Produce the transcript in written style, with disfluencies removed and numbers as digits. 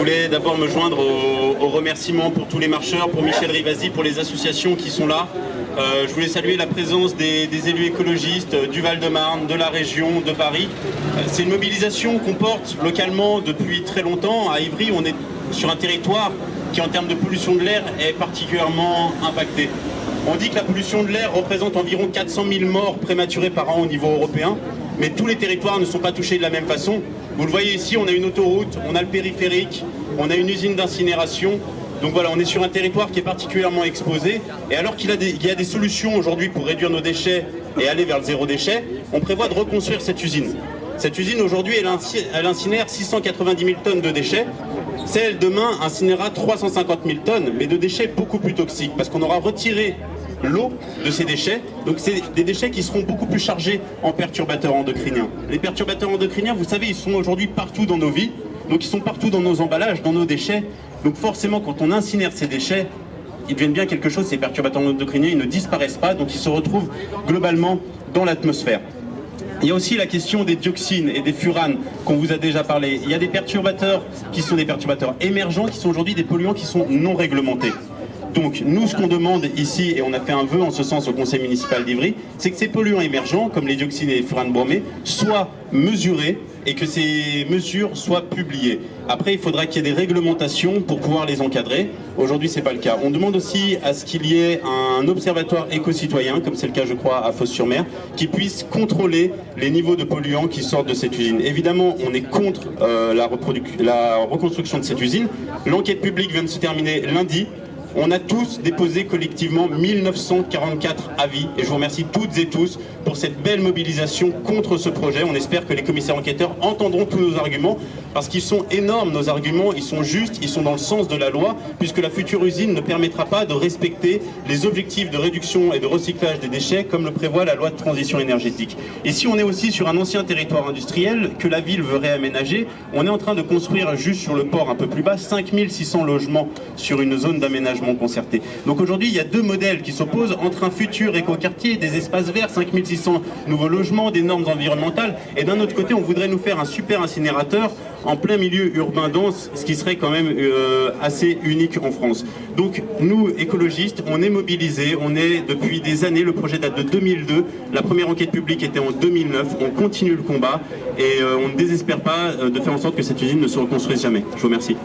voulais d'abord me joindre aux remerciements pour tous les marcheurs, pour Michel Rivasi, pour les associations qui sont là. Je voulais saluer la présence des élus écologistes du Val-de-Marne, de la région, de Paris. C'est une mobilisation qu'on porte localement depuis très longtemps. À Ivry, on est sur un territoire qui, en termes de pollution de l'air, est particulièrement impacté. On dit que la pollution de l'air représente environ 400 000 morts prématurées par an au niveau européen, mais tous les territoires ne sont pas touchés de la même façon. Vous le voyez ici, on a une autoroute, on a le périphérique, on a une usine d'incinération. Donc voilà, on est sur un territoire qui est particulièrement exposé. Et alors qu'il y a des solutions aujourd'hui pour réduire nos déchets et aller vers le zéro déchet, on prévoit de reconstruire cette usine. Cette usine aujourd'hui, elle incinère 690 000 tonnes de déchets. Celle demain incinérera 350 000 tonnes, mais de déchets beaucoup plus toxiques, parce qu'on aura retiré l'eau de ces déchets. Donc c'est des déchets qui seront beaucoup plus chargés en perturbateurs endocriniens. Les perturbateurs endocriniens, vous savez, ils sont aujourd'hui partout dans nos vies. Donc ils sont partout dans nos emballages, dans nos déchets. Donc forcément, quand on incinère ces déchets, ils deviennent bien quelque chose, ces perturbateurs endocriniens, ils ne disparaissent pas, donc ils se retrouvent globalement dans l'atmosphère. Il y a aussi la question des dioxines et des furanes qu'on vous a déjà parlé. Il y a des perturbateurs qui sont des perturbateurs émergents, qui sont aujourd'hui des polluants qui sont non réglementés. Donc nous, ce qu'on demande ici, et on a fait un vœu en ce sens au conseil municipal d'Ivry, c'est que ces polluants émergents, comme les dioxines et les furanes bromées, soient mesurés et que ces mesures soient publiées. Après, il faudra qu'il y ait des réglementations pour pouvoir les encadrer. Aujourd'hui, c'est pas le cas. On demande aussi à ce qu'il y ait un observatoire éco-citoyen, comme c'est le cas, je crois, à Fos-sur-Mer, qui puisse contrôler les niveaux de polluants qui sortent de cette usine. Évidemment, on est contre la reconstruction de cette usine. L'enquête publique vient de se terminer lundi. On a tous déposé collectivement 1944 avis et je vous remercie toutes et tous pour cette belle mobilisation contre ce projet. On espère que les commissaires enquêteurs entendront tous nos arguments parce qu'ils sont énormes, nos arguments, ils sont justes, ils sont dans le sens de la loi puisque la future usine ne permettra pas de respecter les objectifs de réduction et de recyclage des déchets comme le prévoit la loi de transition énergétique. Ici, on est aussi sur un ancien territoire industriel que la ville veut réaménager. On est en train de construire juste sur le port un peu plus bas 5600 logements sur une zone d'aménagement concerté. Donc aujourd'hui, il y a deux modèles qui s'opposent entre un futur écoquartier, des espaces verts, 5600 nouveaux logements, des normes environnementales, et d'un autre côté, on voudrait nous faire un super incinérateur en plein milieu urbain dense, ce qui serait quand même assez unique en France. Donc nous, écologistes, on est mobilisés, on est depuis des années, le projet date de 2002, la première enquête publique était en 2009, on continue le combat et on ne désespère pas de faire en sorte que cette usine ne se reconstruise jamais. Je vous remercie.